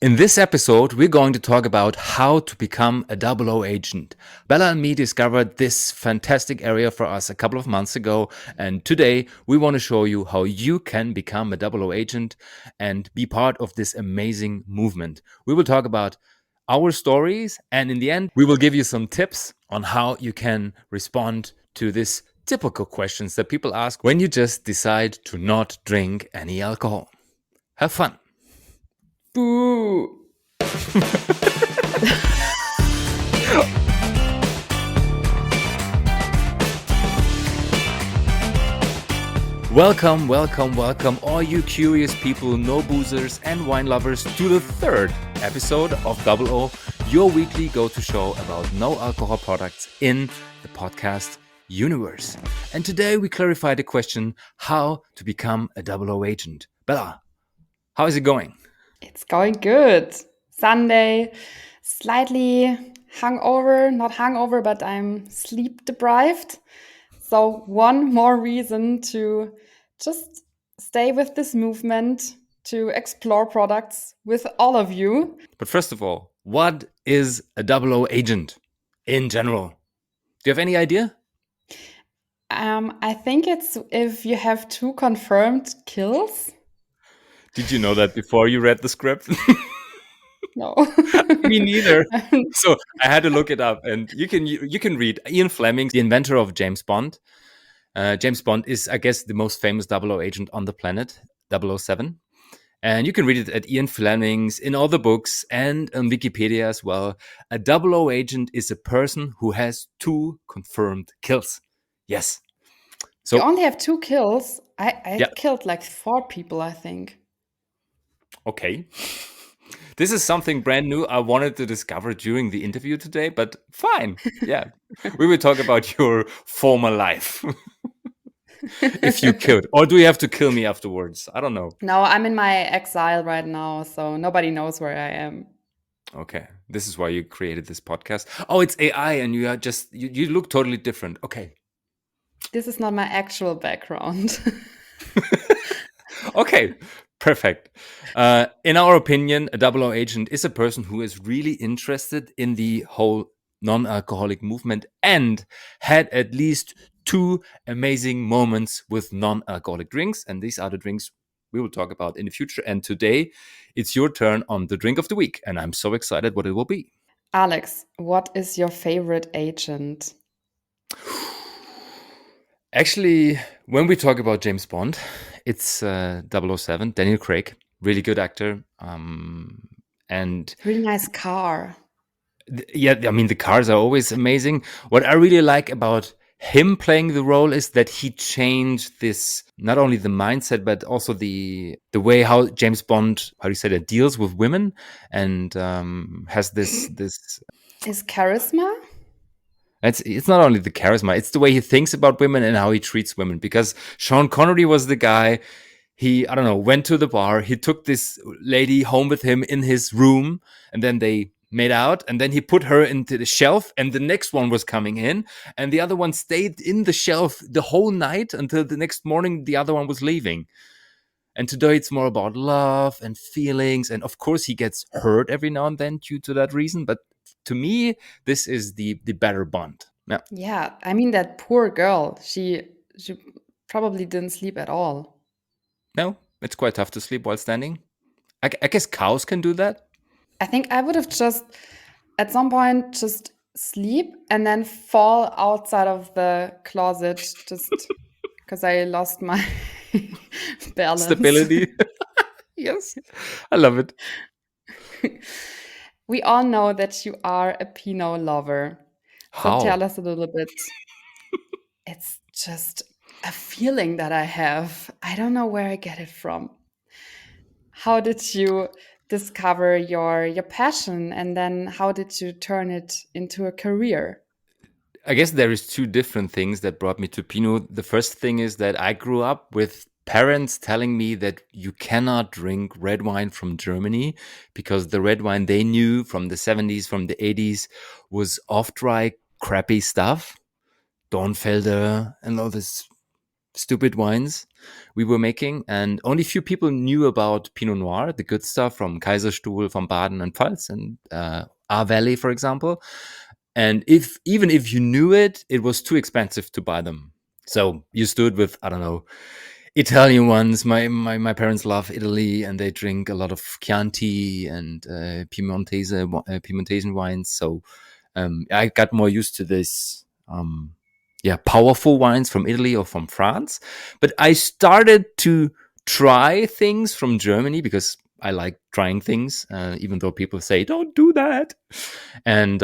In this episode, we're going to talk about how to become a double O agent. Bella and me discovered this fantastic area for us a couple of months ago, and today we want to show you how you can become a double O agent and be part of this amazing movement. We will talk about our stories, and in the end, we will give you some tips on how you can respond to this typical questions that people ask when you just decide to not drink any alcohol. Have fun. Boo. Welcome, all you curious people, no boozers, and wine lovers to the third episode of Double O, your weekly go-to show about no alcohol products in the podcast universe. And today we clarify the question, how to become a double O agent. Bella, how is it going? It's going good. Sunday, slightly hungover, not hungover, but I'm sleep deprived. So one more reason to just stay with this movement, to explore products with all of you. But first of all, what is a double O agent in general? Do you have any idea? I think it's if you have 2 confirmed kills. Did you know that before you read the script? No. Me neither. So I had to look it up, and you can read Ian Fleming, the inventor of James Bond. James Bond is, I guess, the most famous double O agent on the planet, 007. And you can read it at Ian Fleming's in all the books and on Wikipedia as well. A double O agent is a person who has 2 confirmed kills. Yes. So You only have 2 kills. I killed like 4 people, I think. okay. This is something brand new I wanted to discover during the interview today, but fine. Yeah. We will talk about your former life. If you killed. Or do you have to kill me afterwards? I don't know. No, I'm in my exile right now, so nobody knows where I am. Okay. This is why you created this podcast. Oh, it's AI and you are just, you look totally different. Okay. This is not my actual background. Okay. Perfect. In our opinion, a double O agent is a person who is really interested in the whole non-alcoholic movement and had at least 2 amazing moments with non-alcoholic drinks. And these are the drinks we will talk about in the future. And today it's your turn on the drink of the week. And I'm so excited what it will be. Alex, what is your favorite agent? Actually, when we talk about James Bond, it's 007, Daniel Craig, really good actor. And Really nice car. yeah, I mean, the cars are always amazing. What I really like about him playing the role is that he changed this, not only the mindset, but also the way how James Bond, how do you say that, deals with women and has this His charisma? It's not only the charisma, it's the way he thinks about women and how he treats women. Because Sean Connery was the guy, he, I don't know, went to the bar, he took this lady home with him in his room, and then they made out, and then he put her into the shelf, and the next one was coming in, and the other one stayed in the shelf the whole night until the next morning the other one was leaving. And today it's more about love and feelings, and of course he gets hurt every now and then due to that reason, but to me, this is the better Bond. Yeah. Yeah, I mean that poor girl. She probably didn't sleep at all. No, it's quite tough to sleep while standing. I guess cows can do that. I think I would have just at some point just sleep and then fall outside of the closet just because I lost my balance. Stability. Yes, I love it. We all know that you are a Pinot lover. So How? tell us a little bit. It's just a feeling that I have. I don't know where I get it from. How did you discover your passion, and then how did you turn it into a career? I guess there is 2 different things that brought me to Pinot. The first thing is that I grew up with parents telling me that you cannot drink red wine from Germany because the red wine they knew from the 70s, from the 80s was off-dry, crappy stuff. Dornfelder and all this stupid wines we were making, and only few people knew about Pinot Noir, the good stuff from Kaiserstuhl, from Baden and Pfalz, and our valley, for example. And if even if you knew it, it was too expensive to buy them. So you stood with, I don't know, Italian ones. My parents love Italy, and they drink a lot of Chianti and Piemontese wines. So I got more used to this. Yeah, powerful wines from Italy or from France. But I started to try things from Germany because I like trying things, even though people say don't do that. And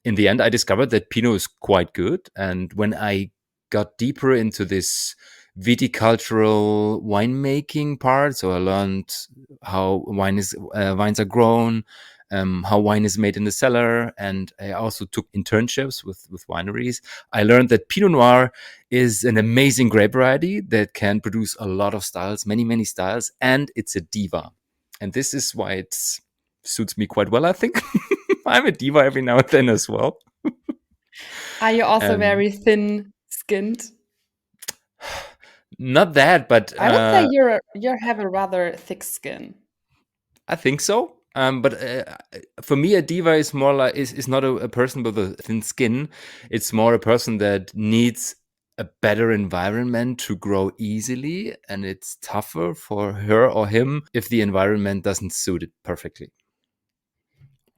in the end, I discovered that Pinot is quite good. And when I got deeper into this viticultural winemaking part, so I learned how wines are grown, how wine is made in the cellar, and I also took internships with wineries. I learned that Pinot Noir is an amazing grape variety that can produce a lot of styles, many styles, and it's a diva. And this is why it suits me quite well, I think. I'm a diva every now and then as well. Are you also And very thin skinned? not that, but I would say you have a rather thick skin. I think so. But for me, a diva is more like is not a person with a thin skin. It's more a person that needs a better environment to grow easily, and it's tougher for her or him if the environment doesn't suit it perfectly.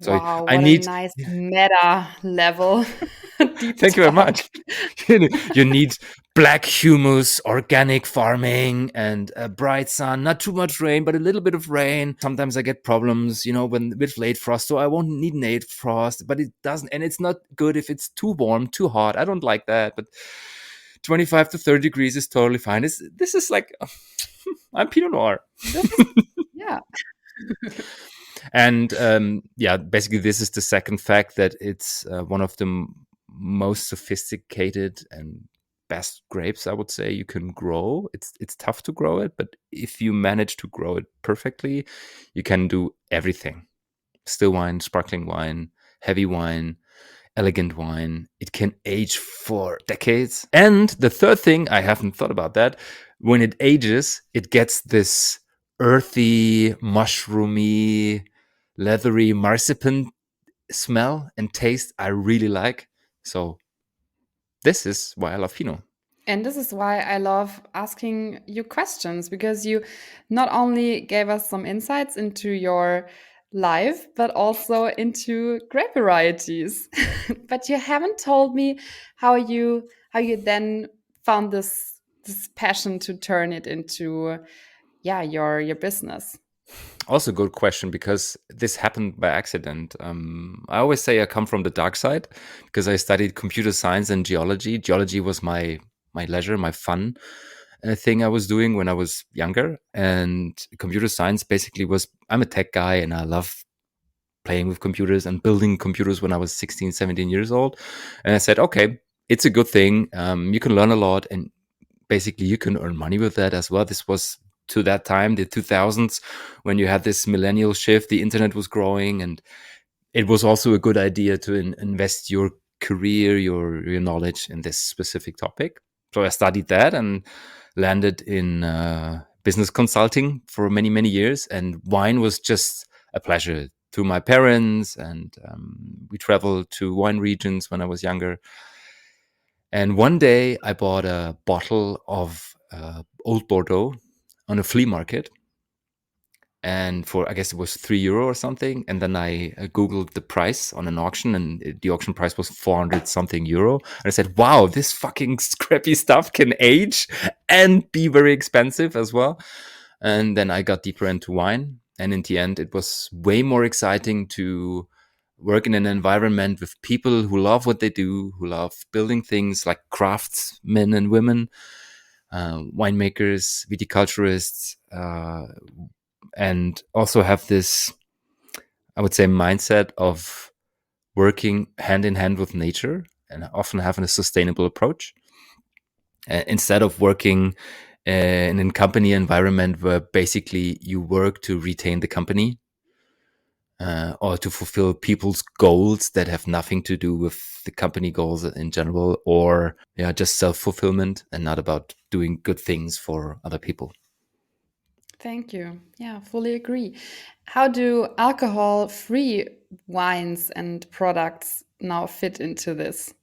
So Wow, I what a need. nice meta level deep Thank you very talk. much. You need black humus, organic farming, and a bright sun. Not too much rain, but a little bit of rain. Sometimes I get problems, when with late frost. So I won't need an late frost, but it doesn't, and it's not good if it's too warm, too hot. I don't like that. But 25 to 30 degrees is totally fine. This is like I'm Pinot Noir. This is, yeah. And yeah, basically, this is the second fact that it's one of the most sophisticated and best grapes I would say you can grow. It's tough to grow it, but if you manage to grow it perfectly, you can do everything: still wine, sparkling wine, heavy wine, elegant wine. It can age for decades. And the third thing, I haven't thought about that, when it ages, it gets this earthy, mushroomy, leathery marzipan smell and taste I really like. So this is why I love Pinot. And this is why I love asking you questions, because you not only gave us some insights into your life, but also into grape varieties. But you haven't told me how you then found this passion to turn it into, yeah, your business. Also, good question because this happened by accident. I always say I come from the dark side because I studied computer science and geology. Geology was my leisure, my fun thing I was doing when I was younger, and computer science basically was. I'm a tech guy and I love playing with computers and building computers when I was 16, 17 years old. And I said, okay, it's a good thing. You can learn a lot and basically you can earn money with that as well. This was to that time, the 2000s, when you had this millennial shift, the internet was growing, and it was also a good idea to invest your career, your knowledge in this specific topic. So I studied that and landed in business consulting for many years, and wine was just a pleasure to my parents, and we traveled to wine regions when I was younger. And one day I bought a bottle of old Bordeaux on a flea market, and for I guess it was €3 or something. And then I googled the price on an auction, and the auction price was 400 something euro. And I said, "Wow, this fucking scrappy stuff can age and be very expensive as well." And then I got deeper into wine, and in the end, it was way more exciting to work in an environment with people who love what they do, who love building things like craftsmen and women, winemakers, viticulturists, and also have this, I would say, mindset of working hand in hand with nature and often having a sustainable approach instead of working in a company environment where basically you work to retain the company. or to fulfill people's goals that have nothing to do with the company goals in general, or yeah, just self-fulfillment and not about doing good things for other people. Thank you. Yeah, fully agree. How do alcohol-free wines and products now fit into this?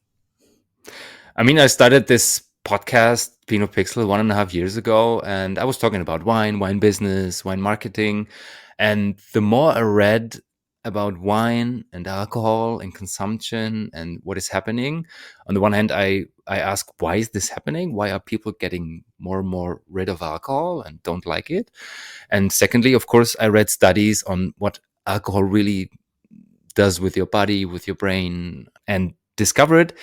I mean, I started this podcast, Pinot Pixel, 1.5 years ago, and I was talking about wine, wine business, wine marketing. And the more I read about wine and alcohol and consumption and what is happening, on the one hand, I ask, why is this happening? Why are people getting more and more rid of alcohol and don't like it? And secondly, of course, I read studies on what alcohol really does with your body, with your brain, and discovered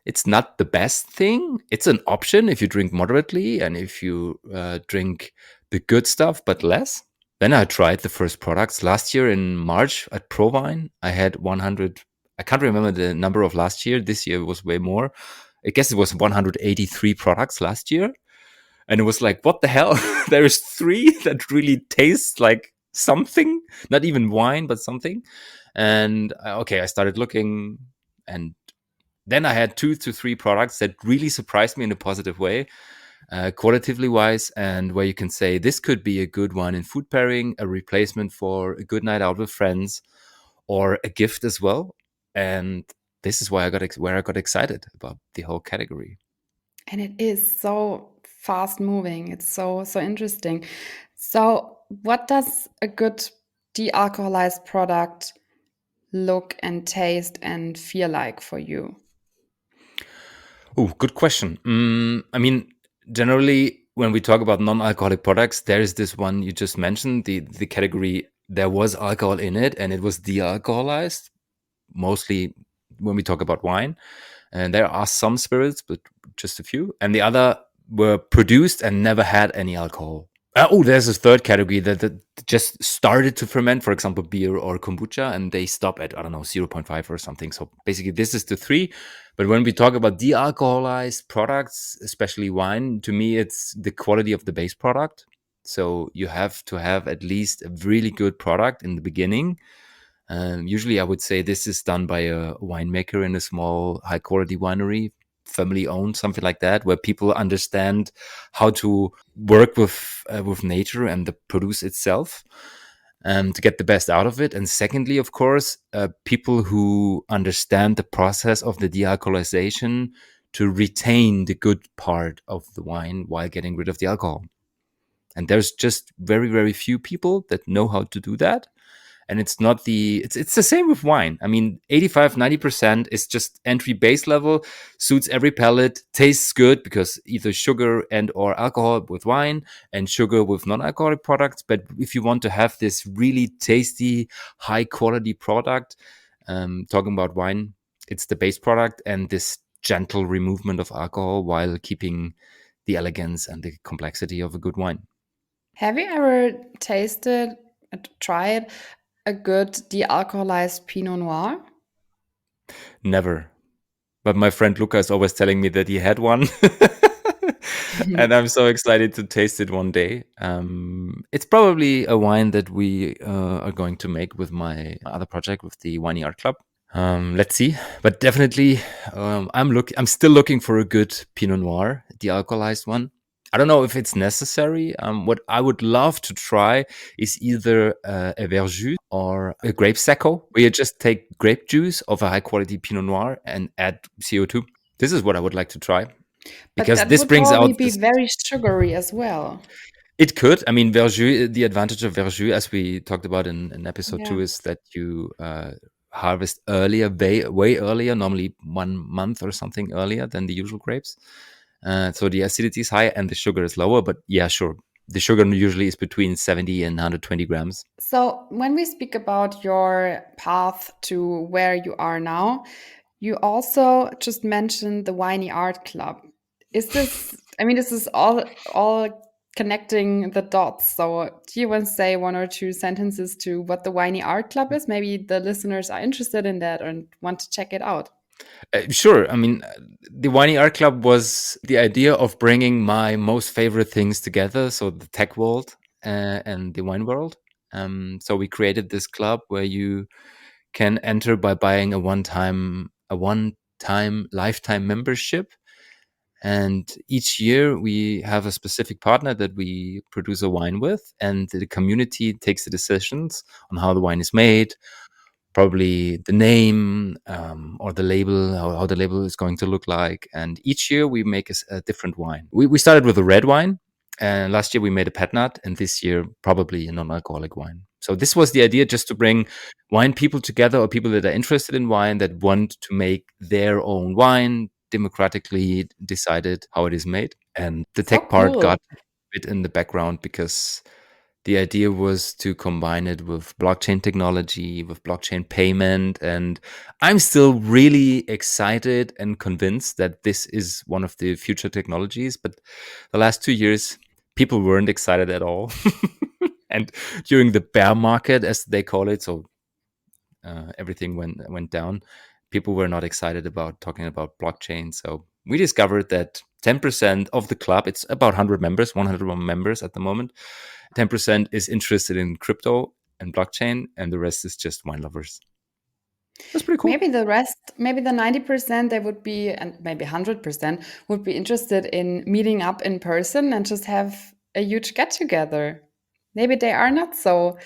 it's not the best thing. It's an option if you drink moderately and if you drink the good stuff, but less. Then I tried the first products last year in March at Provine. I had 100. I can't remember the number of last year. This year was way more. I guess it was 183 products last year. And it was like, what the hell? There is three that really taste like something, not even wine, but something. And okay, I started looking, and then I had 2 to 3 products that really surprised me in a positive way, qualitatively wise, and where you can say this could be a good one in food pairing, a replacement for a good night out with friends, or a gift as well. And this is why where I got excited about the whole category. And it is so fast moving. It's so interesting. So, what does a good de-alcoholized product look and taste and feel like for you? Oh, good question. I mean, generally, when we talk about non-alcoholic products, there is this one you just mentioned, the category. There was alcohol in it, and it was de-alcoholized. Mostly when we talk about wine, and there are some spirits, but just a few. And the other were produced and never had any alcohol. There's a third category that just started to ferment, for example, beer or kombucha, and they stop at, I don't know, zero 0.5 or something. So basically, this is the three. But when we talk about de alcoholized products, especially wine, to me, it's the quality of the base product. So you have to have at least a really good product in the beginning. Usually, I would say this is done by a winemaker in a small, high quality winery, family owned, something like that, where people understand how to work with nature and the produce itself, to get the best out of it. And secondly, of course, people who understand the process of the dealcoholization to retain the good part of the wine while getting rid of the alcohol. And there's just very, very few people that know how to do that. And it's not it's the same with wine. I mean, 85-90% is just entry base level, suits every palate, tastes good because either sugar and or alcohol with wine and sugar with non-alcoholic products. But if you want to have this really tasty, high quality product, talking about wine, it's the base product and this gentle removement of alcohol while keeping the elegance and the complexity of a good wine. Have you ever tasted, tried a good de-alcoholized Pinot Noir? Never. But my friend Luca is always telling me that he had one. And I'm so excited to taste it one day. It's probably a wine that we are going to make with my other project with the Winey Art Club. Let's see, but definitely, I'm still looking for a good Pinot Noir, de-alcoholized one. I don't know if it's necessary. What I would love to try is either a verjus or a grape secco, where you just take grape juice of a high quality Pinot Noir and add CO2. This is what I would like to try But because that this would brings probably out be this. very sugary as well. It could. I mean, verjus. The advantage of verjus, as we talked about in episode Yeah. 2, is that you harvest earlier, way earlier, normally 1 month or something earlier than the usual grapes. So the acidity is high and the sugar is lower. But yeah, sure. The sugar usually is between 70 and 120 grams. So, when we speak about your path to where you are now, you also just mentioned the Winey Art Club. Is this, I mean, this is all connecting the dots. So, do you want to say one or two sentences to what the Winey Art Club is? Maybe the listeners are interested in that and want to check it out. Sure. I mean, the Winey Art Club was the idea of bringing my most favorite things together. So the tech world and the wine world. So we created this club where you can enter by buying a one-time lifetime membership. And each year we have a specific partner that we produce a wine with, and the community takes the decisions on how the wine is made, probably the name, or the label, how the label is going to look like. And each year we make a different wine. We started with a red wine, and last year we made a pet nat, and this year probably a non-alcoholic wine. So this was the idea, just to bring wine people together, or people that are interested in wine, that want to make their own wine, democratically decided how it is made. And the So tech part cool. got a bit in the background, because the idea was to combine it with blockchain technology, with blockchain payment. And I'm still really excited and convinced that this is one of the future technologies. But the last 2 years, people weren't excited at all. And during the bear market, as they call it, so everything went down, people were not excited about talking about blockchain. So we discovered that 10% of the club, it's about 101 members at the moment, 10% is interested in crypto and blockchain, and the rest is just wine lovers. That's pretty cool. Maybe the rest, maybe the 90% they would be, and maybe 100% would be interested in meeting up in person and just have a huge get together. Maybe they are not so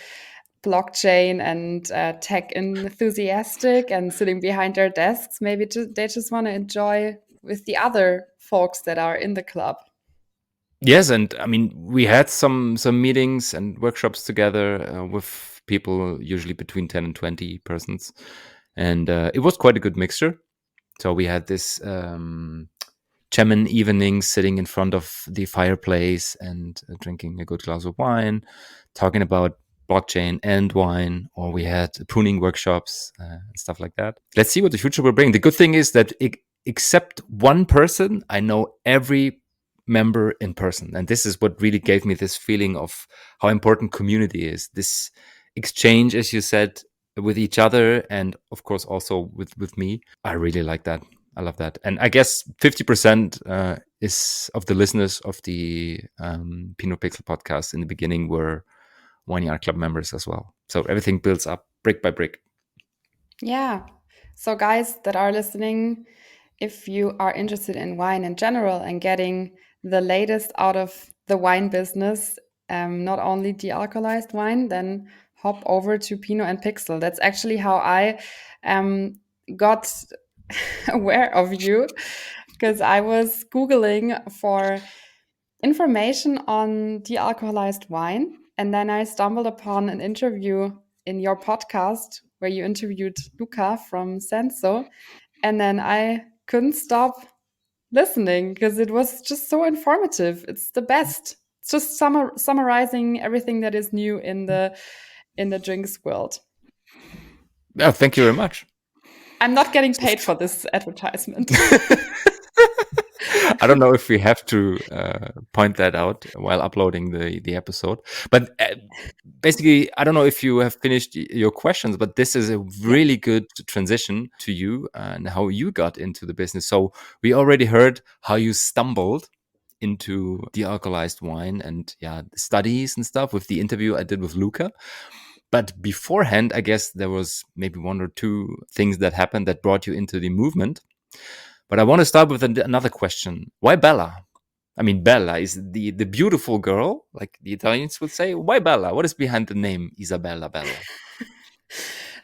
blockchain and tech enthusiastic and sitting behind their desks. Maybe they just want to enjoy with the other folks that are in the club. Yes, and I mean, we had some meetings and workshops together with people, usually between 10 and 20 persons, and it was quite a good mixture. So we had this German evening, sitting in front of the fireplace and drinking a good glass of wine, talking about blockchain and wine. Or we had pruning workshops and stuff like that. Let's see what the future will bring. The good thing is that except one person, I know every member in person. And this is what really gave me this feeling of how important community is. This exchange, as you said, with each other, and of course also with me. I really like that. I love that. And I guess 50% is of the listeners of the Pinot Pixel podcast in the beginning were Wine Art Club members as well. So everything builds up brick by brick. Yeah. So, guys that are listening, if you are interested in wine in general and getting the latest out of the wine business, not only de-alcoholized wine, then hop over to Pinot and Pixel. That's actually how I got aware of you, because I was Googling for information on de-alcoholized wine. And then I stumbled upon an interview in your podcast where you interviewed Luca from Senza. And then I couldn't stop listening because it was just so informative. It's the best. It's just summarizing everything that is new in the drinks world. Oh, thank you very much. I'm not getting paid for this advertisement. I don't know if we have to point that out while uploading the episode, but basically, I don't know if you have finished your questions, but this is a really good transition to you and how you got into the business. So we already heard how you stumbled into de-alcoholized wine and studies and stuff with the interview I did with Luca. But beforehand, I guess there was maybe one or two things that happened that brought you into the movement. But I want to start with another question. Why Bella? I mean, Bella is the beautiful girl, like the Italians would say. Why Bella? What is behind the name Isabella Bella?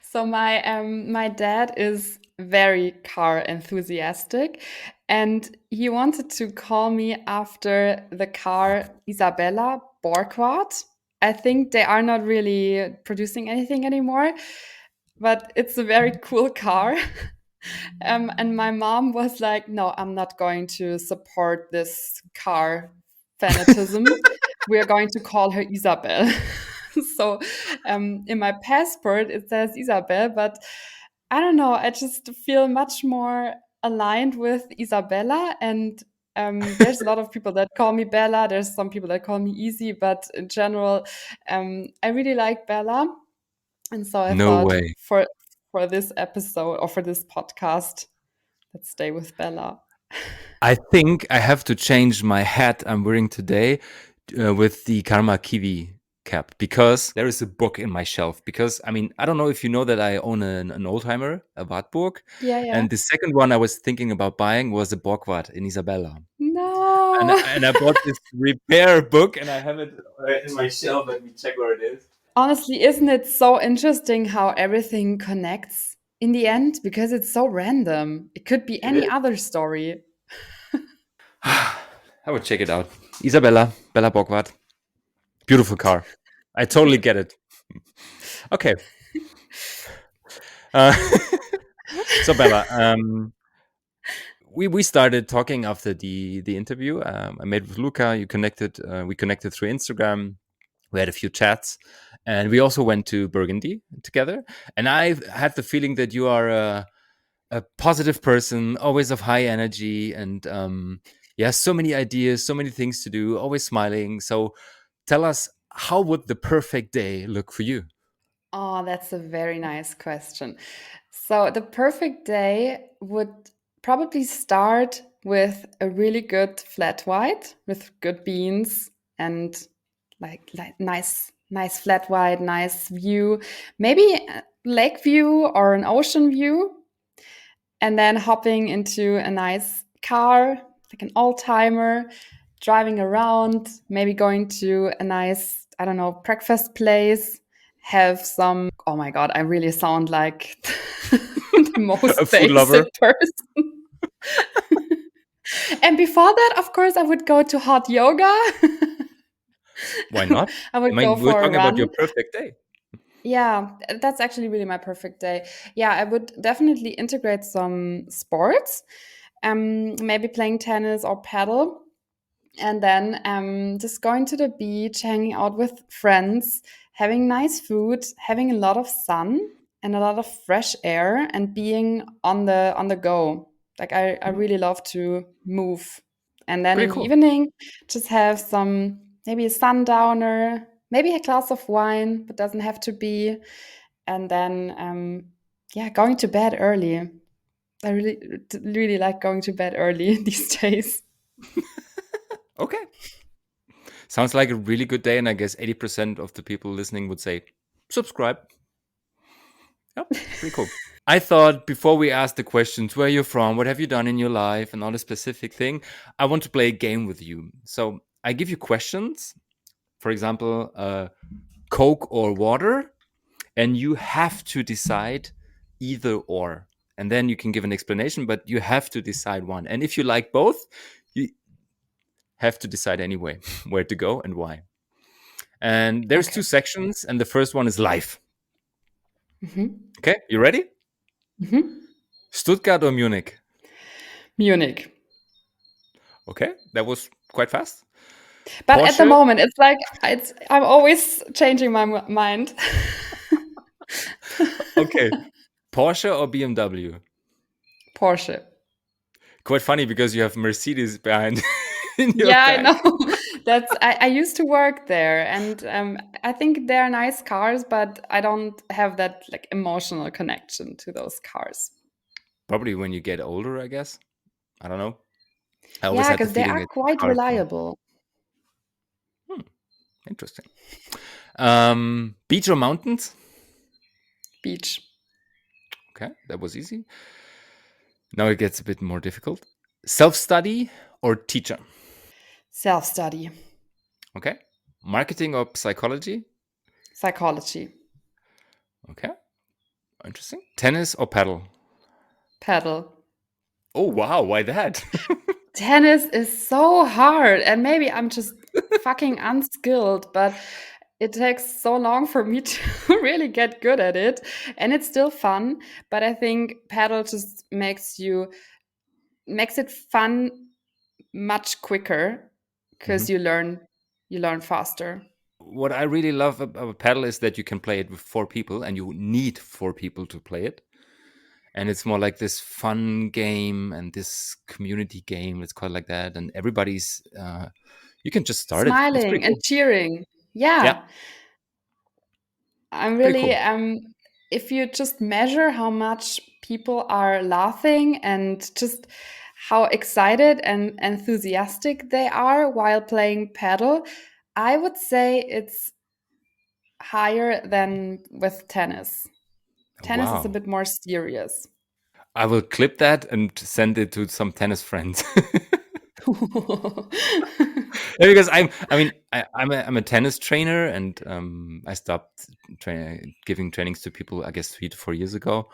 So my dad is very car enthusiastic, and he wanted to call me after the car Isabella Borquart. I think they are not really producing anything anymore, but it's a very cool car. And my mom was like, "No, I'm not going to support this car fanatism. We're going to call her Isabel." So in my passport it says Isabel, but I don't know. I just feel much more aligned with Isabella, and there's a lot of people that call me Bella. There's some people that call me Easy, but in general, I really like Bella, and so I No thought way. for this episode or for this podcast, let's stay with Bella. I think I have to change my hat I'm wearing today with the Karma Kiwi cap because there is a book in my shelf. Because I mean, I don't know if you know that I own an oldtimer, a Wartburg, Yeah, yeah. and the second one I was thinking about buying was a Borgward in Isabella. No. And I bought this repair book and I have it in my shelf. Let me check where it is. Honestly, isn't it so interesting how everything connects in the end? Because it's so random. It could be It any is. other story. I would check it out. Isabella, Bella Borgward. Beautiful car. I totally get it. Okay. Uh, so Bella, we started talking after the interview I made with Luca. You connected. We connected through Instagram. We had a few chats, and we also went to Burgundy together. And I had the feeling that you are a positive person, always of high energy, and yeah, so many ideas, so many things to do, always smiling. So tell us, how would the perfect day look for you? Oh, that's a very nice question. So, the perfect day would probably start with a really good flat white with good beans and like nice flat white, nice view, maybe a lake view or an ocean view, and then hopping into a nice car, like an old timer, driving around, maybe going to a nice, I don't know, breakfast place, have some. Oh my God, I really sound like the A most food lover? basic person. And before that, of course, I would go to hot yoga. Why not? I I would go mean, we're for a talking about your run. perfect day. Yeah, that's actually really my perfect day. Yeah, I would definitely integrate some sports, maybe playing tennis or paddle, and then just going to the beach, hanging out with friends, having nice food, having a lot of sun and a lot of fresh air, and being on the go. Like I Mhm. really love to move, and then Pretty in the cool. evening, just have some maybe a sundowner, maybe a glass of wine, but doesn't have to be, and then yeah, going to bed early. I really like going to bed early these days. Okay. Sounds like a really good day. And I guess 80% of the people listening would say, subscribe. Yeah, pretty cool. I thought before we ask the questions, where you're from, what have you done in your life, and all the specific thing, I want to play a game with you. So I give you questions, for example, Coke or water, and you have to decide either or. And then you can give an explanation, but you have to decide one. And if you like both, you have to decide anyway where to go and why. And there's Okay. two sections, and the first one is life. Mhm. Okay, you ready? Mhm. Stuttgart or Munich? Munich. Okay, that was quite fast. But at the Porsche? moment, it's like I'm always changing my mind. Okay. Porsche or BMW? Porsche. Quite funny because you have Mercedes behind in your Yeah, I back. know. That's I used to work there, and I think they're nice cars, but I don't have that like emotional connection to those cars. Probably when you get older, I guess. I don't know. I always Yeah, had the because they feeling are that quite cars were reliable. hmm, interesting. Beach or mountains? Beach. Okay, that was easy. Now it gets a bit more difficult. Self study or teacher? Self study. Okay. Marketing or psychology? Psychology. Okay, interesting. Tennis or paddle? Paddle. Oh, wow. Why that? Tennis is so hard, and maybe I'm just fucking unskilled, but it takes so long for me to really get good at it, and it's still fun. But I think paddle just makes it fun much quicker Mhm. because you learn faster. What I really love about paddle is that you can play it with four people and you need four people to play it. And it's more like this fun game and this community game. Let's call it like that. And everybody's, you can just start it. It's pretty Smiling and cool. cheering. Yeah, Yeah, I'm pretty really cool. if you just measure how much people are laughing and just how excited and enthusiastic they are while playing paddle, I would say it's higher than with tennis. Tennis is a Wow. bit more serious. I will clip that and send it to some tennis friends. Yeah, because I'm a tennis trainer, and I stopped giving trainings to people, I guess, 3 to 4 years ago.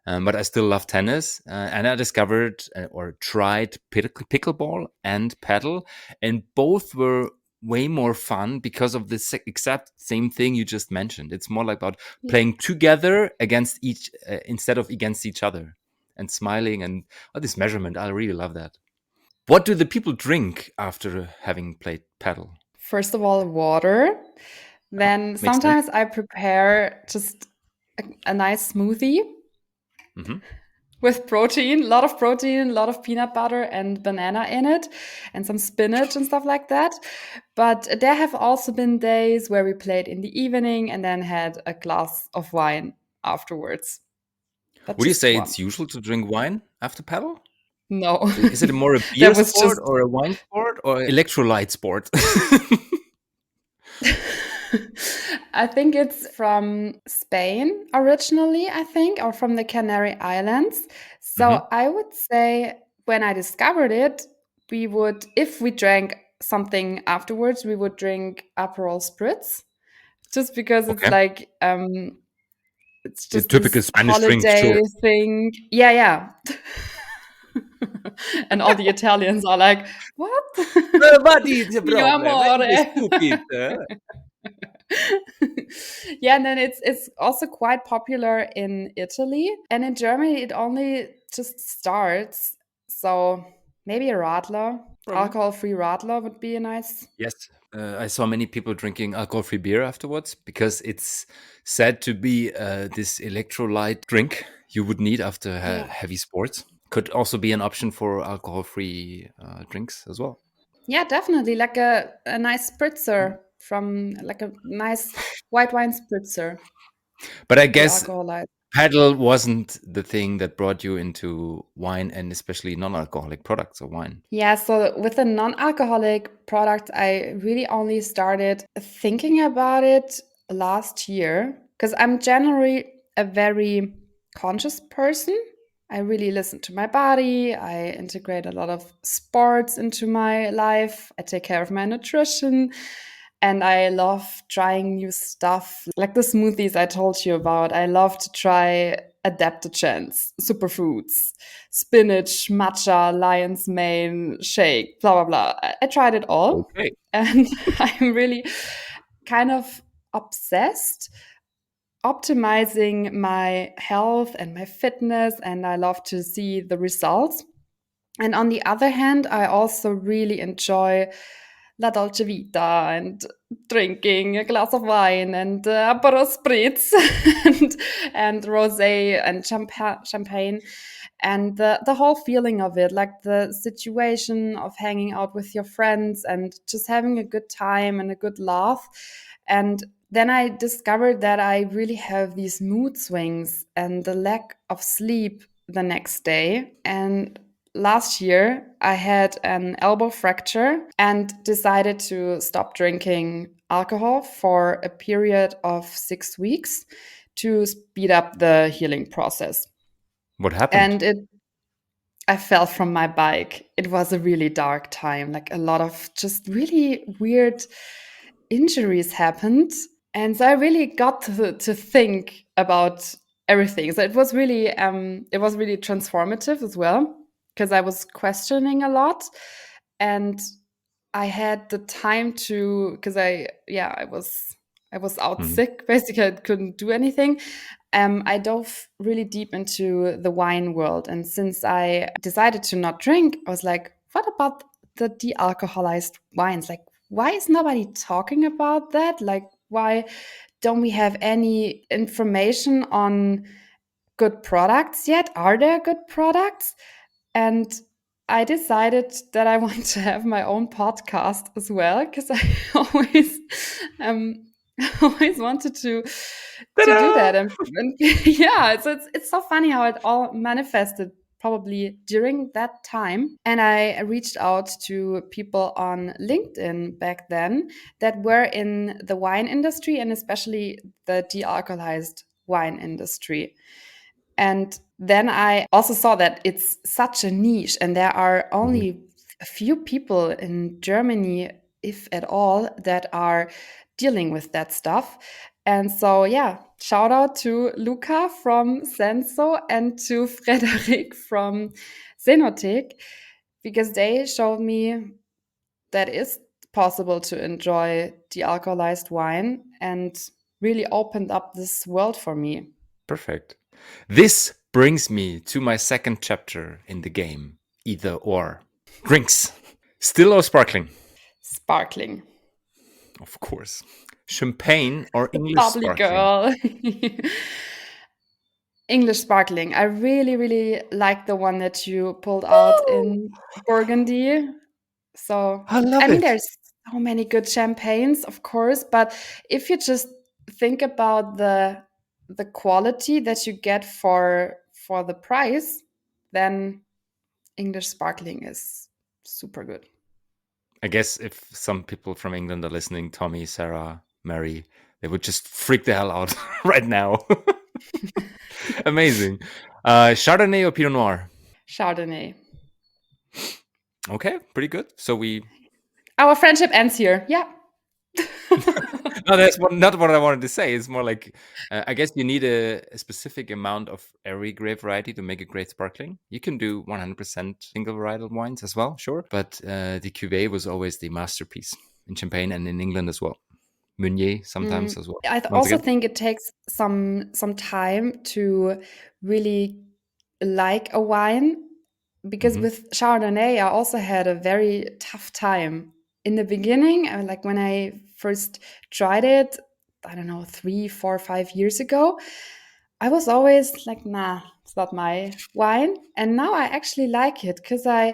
But I still love tennis, and I discovered or tried pickleball and paddle, and both were way more fun because of this exact same thing you just mentioned. It's more like about Yeah. playing together against each instead of against each other, and smiling and this measurement. I really love that. What do the people drink after having played paddle? First of all, water. Then Makes sense. sometimes I prepare just a nice smoothie Hmm. with protein, a lot of protein, a lot of peanut butter and banana in it, and some spinach and stuff like that. But there have also been days where we played in the evening and then had a glass of wine afterwards. But Would you just say one. it's usual to drink wine after paddle? No, Is it more a beer that was sport just or a wine sport or electrolyte sport? I think it's from Spain originally, I think, or from the Canary Islands. Hmm. So I would say when I discovered it, we would, if we drank something afterwards, we would drink Aperol Spritz, just because Okay. it's The just typical this Spanish drink, holiday sure. thing. Yeah, yeah. And all the Italians are like, "What? What is the Mio problem? What is the amore." stupid? Yeah, and then it's also quite popular in Italy, and in Germany it only just starts. So maybe a Radler, Problem? alcohol-free Radler would be a nice. Yes. I saw many people drinking alcohol-free beer afterwards because it's said to be this electrolyte drink you would need after Yeah. heavy sports. Could also be an option for alcohol-free drinks as well. Yeah, definitely like a nice spritzer from like a nice white wine spritzer But I guess de-alcoholized. paddle wasn't the thing that brought you into wine and especially non-alcoholic products of wine. Yeah, so with the non-alcoholic product, I really only started thinking about it last year because I'm generally a very conscious person. I really listen to my body. I integrate a lot of sports into my life. I take care of my nutrition. And I love trying new stuff, like the smoothies I told you about. I love to try adaptogens, superfoods, spinach, matcha, lion's mane, shake, blah, blah, blah. I tried it all. Okay. And I'm really kind of obsessed optimizing my health and my fitness. And I love to see the results. And on the other hand, I also really enjoy La Dolce Vita and drinking a glass of wine and Aperol Spritz and rosé and champagne and the whole feeling of it, like the situation of hanging out with your friends and just having a good time and a good laugh. And then I discovered that I really have these mood swings and the lack of sleep the next day. And last year, I had an elbow fracture and decided to stop drinking alcohol for a period of 6 weeks to speed up the healing process. What happened? And I fell from my bike. It was a really dark time, like a lot of just really weird injuries happened. And so I really got to think about everything. So it was really transformative as well because I was questioning a lot, and I had the time to because I was out Mhm. sick. Basically, I couldn't do anything. I dove really deep into the wine world, and since I decided to not drink, I was like, what about the de-alcoholized wines? Like, why is nobody talking about that? Like, why don't we have any information on good products yet? Are there good products? And I decided that I want to have my own podcast as well because I always um always wanted to do Ta-da! that and yeah, it's so funny how it all manifested probably during that time. And I reached out to people on LinkedIn back then that were in the wine industry and especially the de-alcoholized wine industry. And then I also saw that it's such a niche, and there are Mhm. only a few people in Germany, if at all, that are dealing with that stuff. And so, yeah, shout out to Luca from Senso and to Frederic from Zenotek, because they showed me that it's possible to enjoy de-alcoholized wine and really opened up this world for me. Perfect. This brings me to my second chapter in the game, either or. Drinks. Still or sparkling? Sparkling. Of course. Champagne or English Bubbly sparkling? girl. English sparkling. I really, really like the one that you pulled out Oh, in Burgundy. So, I love I mean, it. there's so many good champagnes, of course, but if you just think about the quality that you get for the price, then English sparkling is super good. I guess if some people from England are listening, Tommy, Sarah, Mary, they would just freak the hell out right now. Amazing. Chardonnay or Pinot Noir? Chardonnay. Okay, pretty good. So we. Our friendship ends here. Yeah. No, not what I wanted to say. It's more like I guess you need a specific amount of every grape variety to make a great sparkling. You can do 100% single varietal wines as well, sure. But the Cuvée was always the masterpiece in Champagne and in England as well. Meunier sometimes as well. Once Also again. think it takes some time to really like a wine, because Hmm. with Chardonnay I also had a very tough time in the beginning. Like when I first tried it, I don't know, 3, 4, 5 years ago, I was always like, nah, it's not my wine. And now I actually like it because I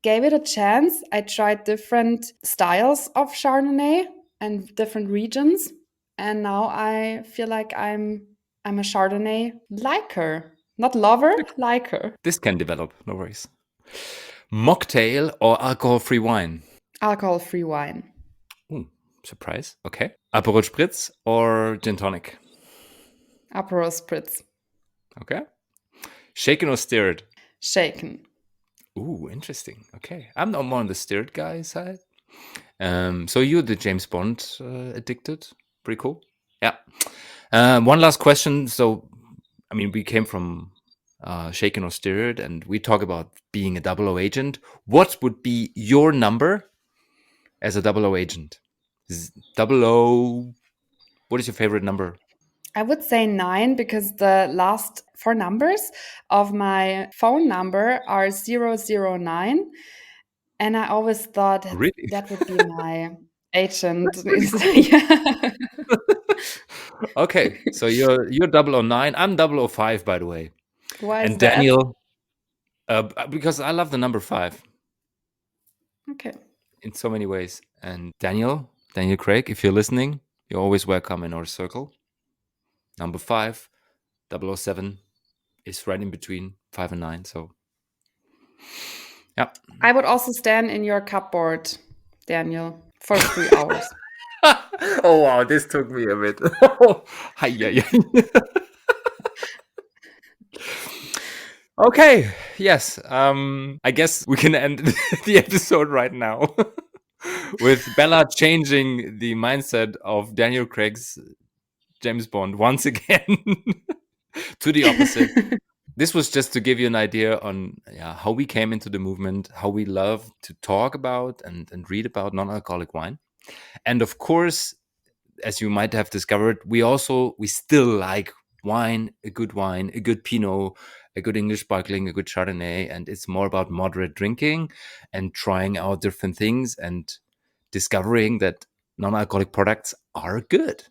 gave it a chance. I tried different styles of Chardonnay and different regions, and now I feel like I'm a Chardonnay liker, not lover, liker. This can develop, no worries. Mocktail or alcohol-free wine? Alcohol-free wine. Ooh, surprise. Okay. Aperol Spritz or gin tonic? Aperol spritz. Okay. Shaken or stirred? Shaken. Ooh, interesting. Okay. I'm not more on the stirred guy side. So you're the James Bond addicted. Pretty cool. Yeah. One last question. So, I mean, we came from shaken or stirred, and we talk about being a double O agent. What would be your number as a double O agent? Double O. What is your favorite number? I would say 9 because the last four numbers of my phone number are 009. And I always thought that Really? that would be my agent. Pretty cool. Yeah. Okay, so you're 009. I'm 005, by the way. Why is And that? Daniel, because I love the number five Okay. in so many ways. And Daniel Craig, if you're listening, you're always welcome in our circle. Number five, 007 is right in between 5 and 9. So, yeah. I would also stand in your cupboard, Daniel, for 3 hours. Oh, wow, this took me a bit. Hi, yeah. Okay, yes. I guess we can end the episode right now with Bella changing the mindset of Daniel Craig's James Bond once again to the opposite. This was just to give you an idea on how we came into the movement, how we love to talk about and read about non-alcoholic wine. And of course, as you might have discovered, we still like wine, a good Pinot, a good English sparkling, a good Chardonnay, and it's more about moderate drinking and trying out different things and discovering that non-alcoholic products are good.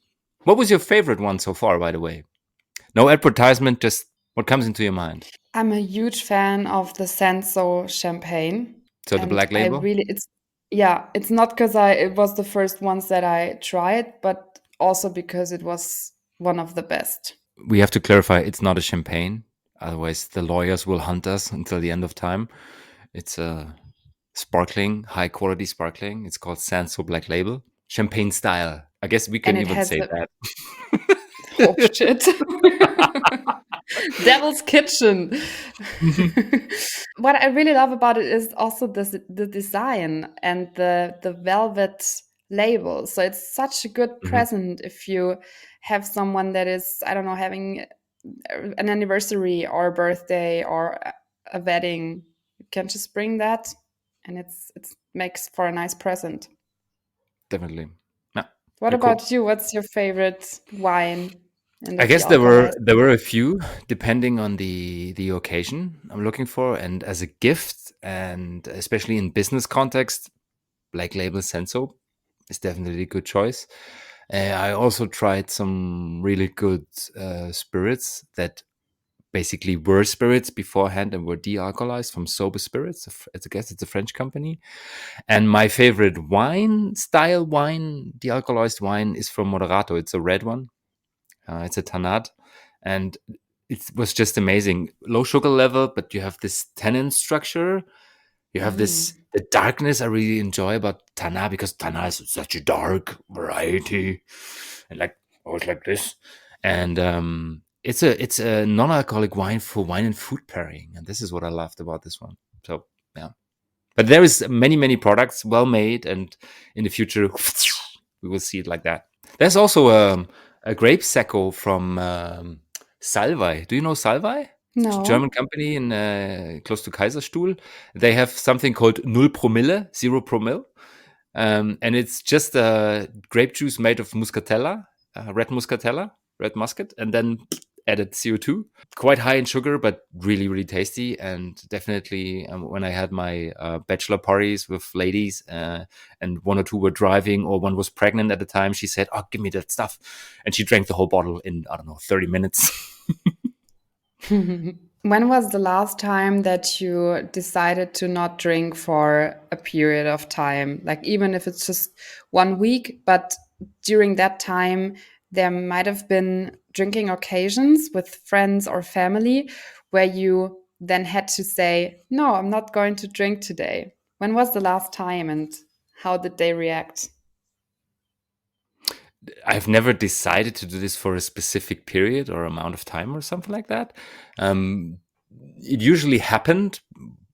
What was your favorite one so far, by the way? No advertisement, just what comes into your mind. I'm a huge fan of the Senso champagne. So the And black I label. really, yeah, it's not because it was the first ones that I tried, but also because it was one of the best. We have to clarify, it's not a champagne. Otherwise, the lawyers will hunt us until the end of time. It's a sparkling, high quality sparkling. It's called Senza Black Label, champagne style. I guess we And can it even has say a that. oh shit. Devil's Kitchen. What I really love about it is also the design and the velvet label. So it's such a good Mhm. present if you have someone that is, I don't know, having an anniversary or a birthday or a wedding. You can just bring that, and it's makes for a nice present. Definitely. Yeah, What they're cool. about you? What's your favorite wine in the I guess de-alcoholized? there were a few depending on the occasion I'm looking for, and as a gift, and especially in business context, Black Label Senso is definitely a good choice. I also tried some really good spirits that basically were spirits beforehand and were de-alcoholized from Sober Spirits. I guess it's a French company. And my favorite wine style wine, de-alcoholized wine, is from Moderato. It's a red one. It's a Tanat, and it was just amazing. Low sugar level, but you have this tannin structure. You have this Mm. the darkness I really enjoy about Tana, because Tana is such a dark variety, and like always like this. And it's a non-alcoholic wine for wine and food pairing, and this is what I loved about this one. So yeah, but there is many products well made, and in the future we will see it like that. There's also a grape secco from Salvei. Do you know Salvei? It's a German No. company in close to Kaiserstuhl. They have something called Null Promille, 0 promille, and it's just grape juice made of muscatella, red muscat, and then added CO2. Quite high in sugar, but really tasty. And definitely, when I had my bachelor parties with ladies, and one or two were driving, or one was pregnant at the time, she said, "Oh, give me that stuff," and she drank the whole bottle in, I don't know, 30 minutes. When was the last time that you decided to not drink for a period of time? Like, even if it's just 1 week, but during that time, there might have been drinking occasions with friends or family where you then had to say, no, I'm not going to drink today. When was the last time and how did they react? I've never decided to do this for a specific period or amount of time or something like that. Um, it usually happened.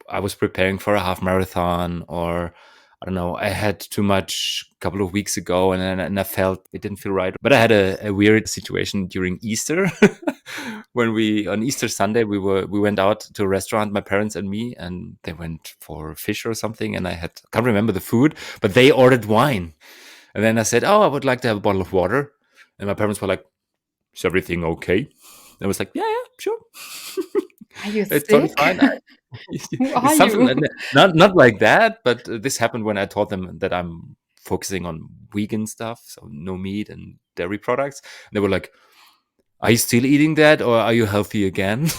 I was preparing for a half marathon, or I don't know, I had too much a couple of weeks ago, and I felt it didn't feel right. But I had a weird situation during Easter when we on Easter Sunday we went out to a restaurant, my parents and me, and they went for fish or something, and I can't remember the food, but they ordered wine. And then I said, "Oh, I would like to have a bottle of water." And my parents were like, "Is everything okay?" I was like, "Yeah, sure." Are you It's totally sick? fine. Who It's are something you? like not like that, but this happened when I told them that I'm focusing on vegan stuff, so no meat and dairy products. They were like, "Are you still eating that, or are you healthy again?"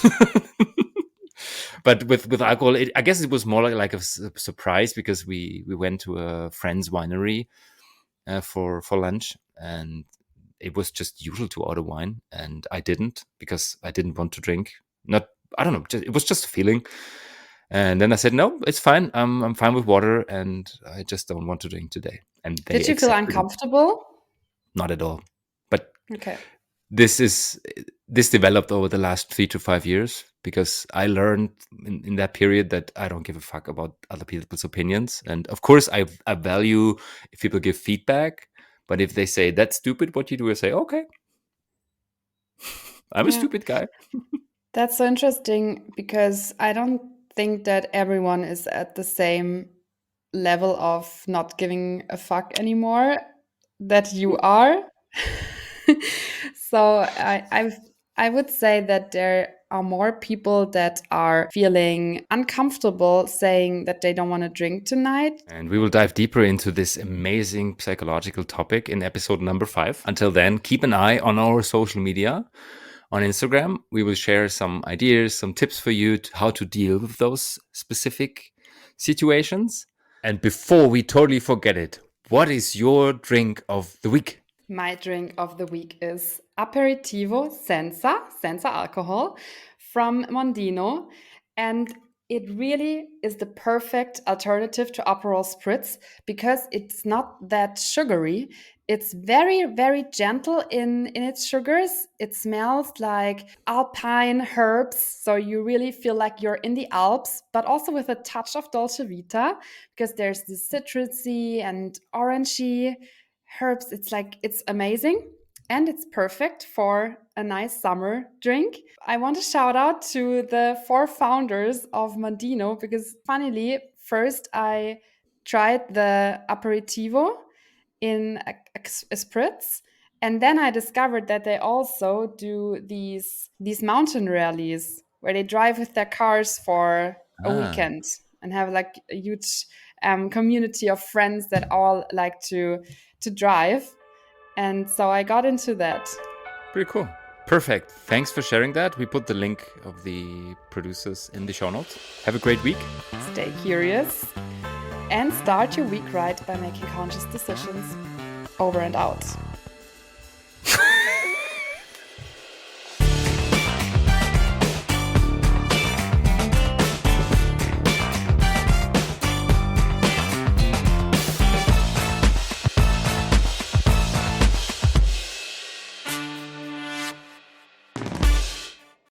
But with alcohol, I guess it was more like a surprise, because we went to a friend's winery for lunch, and it was just usual to order wine, and I didn't, because I didn't want to drink. Not, I don't know, it was just a feeling. And then I said, "No, it's fine. I'm fine with water, and I just don't want to drink today." And they Did you feel accepted it. uncomfortable? Not at all. But Okay. this is this developed over the last 3 to 5 years, because I learned in that period that I don't give a fuck about other people's opinions. And of course, I value if people give feedback, but if they say that's stupid what you do, I say, okay, I'm a Yeah. stupid guy. That's so interesting because I don't think that everyone is at the same level of not giving a fuck anymore that you are. So I would say that there are more people that are feeling uncomfortable saying that they don't want to drink tonight. And we will dive deeper into this amazing psychological topic in episode number 5. Until then, keep an eye on our social media. On Instagram, we will share some ideas, some tips for you how to deal with those specific situations. And before we totally forget it, what is your drink of the week? My drink of the week is Aperitivo Senza, Senza alcohol, from Mondino, and it really is the perfect alternative to Aperol Spritz because it's not that sugary. It's very, very gentle in its sugars. It smells like alpine herbs, so you really feel like you're in the Alps, but also with a touch of Dolce Vita because there's this citrusy and orangey herbs. It's like, it's amazing and it's perfect for a nice summer drink. I want to shout out to the 4 founders of Mondino because, funnily, first I tried the aperitivo in a spritz, and then I discovered that they also do these mountain rallies where they drive with their cars for a Ah, weekend and have like a huge community of friends that all like to drive. And so I got into that. pretty cool. Perfect. Thanks for sharing that. We put the link of the producers in the show notes. Have a great week. Stay curious and start your week right by making conscious decisions. Over and out.